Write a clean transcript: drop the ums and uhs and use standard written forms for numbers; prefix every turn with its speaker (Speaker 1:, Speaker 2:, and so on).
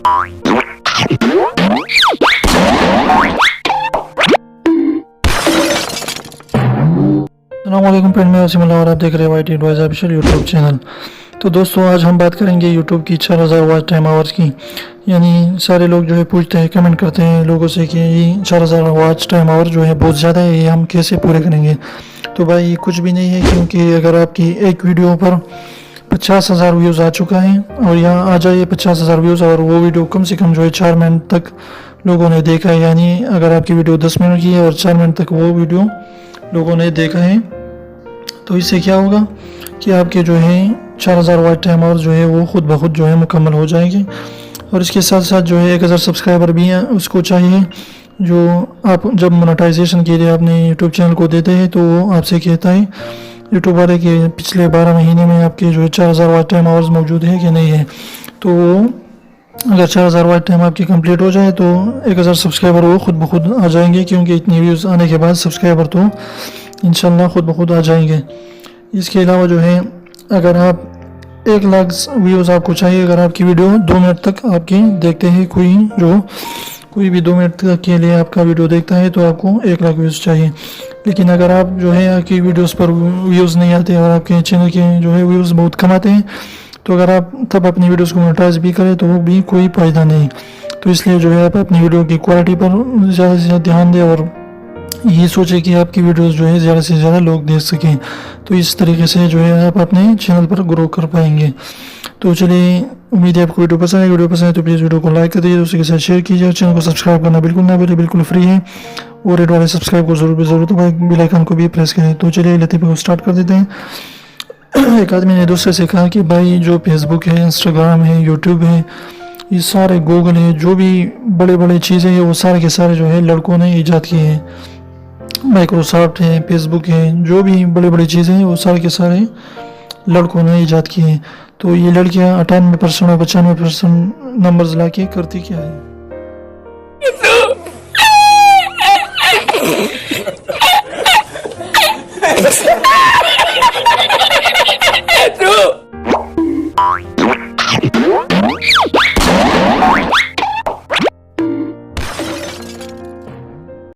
Speaker 1: अस्सलामुअलैकुम फ्रेंड, मैं वसीमुल्लाह और आप देख रहे हैं Y T advisor official YouTube channel. तो दोस्तों, आज हम बात करेंगे यूट्यूब की 4000 वॉच टाइम आवर्स की। यानी सारे लोग जो है पूछते हैं, कमेंट करते हैं लोगों से कि ये 4000 वॉच टाइम आवर जो है बहुत ज़्यादा है, ये हम कैसे पूरे करेंगे। तो भाई ये कुछ भी नहीं है, क्योंकि अगर आपकी एक वीडियो पर 50,000 व्यूज़ आ चुका है और यहाँ आ जाए 50,000 व्यूज़ और वो वीडियो कम से कम जो है 4 मिनट तक लोगों ने देखा है, यानी अगर आपकी वीडियो 10 मिनट की है और 4 मिनट तक वो वीडियो लोगों ने देखा है, तो इससे क्या होगा कि आपके जो है 4000 वॉच टाइम आवर्स जो है वो खुद ब खुद जो है मुकम्मल हो जाएंगे। और इसके साथ साथ जो है 1000 सब्सक्राइबर भी हैं, उसको चाहिए जो आप जब मोनेटाइजेशन के लिए अपने यूट्यूब चैनल को देते हैं तो वो आपसे कहता है यूट्यूब वाले के पिछले 12 महीने में आपके जो है 4000 वॉच टाइम आवर्स मौजूद है कि नहीं है। तो वो अगर 4000 वॉच टाइम आपकी कंप्लीट हो जाए तो 1000 सब्सक्राइबर वो खुद ब खुद आ जाएंगे, क्योंकि इतनी व्यूज़ आने के बाद सब्सक्राइबर तो इंशाल्लाह खुद ब खुद आ जाएंगे। इसके अलावा जो है अगर आप 1 लाख व्यूज़ आपको चाहिए, अगर आपकी वीडियो 2 मिनट तक आपकी देखते हैं, कोई भी 2 मिनट तक के लिए आपका वीडियो देखता है तो आपको 1 लाख व्यूज़ चाहिए। लेकिन अगर आप जो है आपकी वीडियोस पर व्यूज़ नहीं आते और आपके चैनल के जो है व्यूज़ बहुत कम आते हैं, तो अगर आप तब अपनी वीडियोस को मोनेटाइज भी करें तो वो भी कोई फ़ायदा नहीं। तो इसलिए जो है आप अपनी वीडियो की क्वालिटी पर ज़्यादा से ज़्यादा ध्यान दें और ये सोचे कि आपकी वीडियोस जो है ज़्यादा से ज़्यादा लोग देख सकें। तो इस तरीके से जो है आप अपने चैनल पर ग्रो कर पाएंगे। तो चलिए, उम्मीद है आपको वीडियो पसंद है। वीडियो पसंद है तो प्लीज़ वीडियो को लाइक कर दीजिए, दोस्तों के साथ शेयर कीजिए और चैनल को सब्सक्राइब करना बिल्कुल ना भूलिए, बिल्कुल फ्री है। और रेड वाले सब्सक्राइब को ज़रूर तो बेल आइकन को भी प्रेस करें। तो चलिए लतीफ़े को स्टार्ट कर देते हैं। एक आदमी ने दूसरे से कहा कि भाई जो फेसबुक है, इंस्टाग्राम है, यूट्यूब है, ये सारे गूगल है, जो भी बड़े बड़े चीज़ें हैं वो सारे के सारे जो है लड़कों ने ईजाद किए हैं। माइक्रोसॉफ्ट है, फेसबुक है, जो भी बड़े बड़े चीज़ें हैं वो सारे के सारे लड़कों ने ईजाद किए हैं। तो ये लड़कियां 98% और 95% नंबर्स ला के करती क्या है।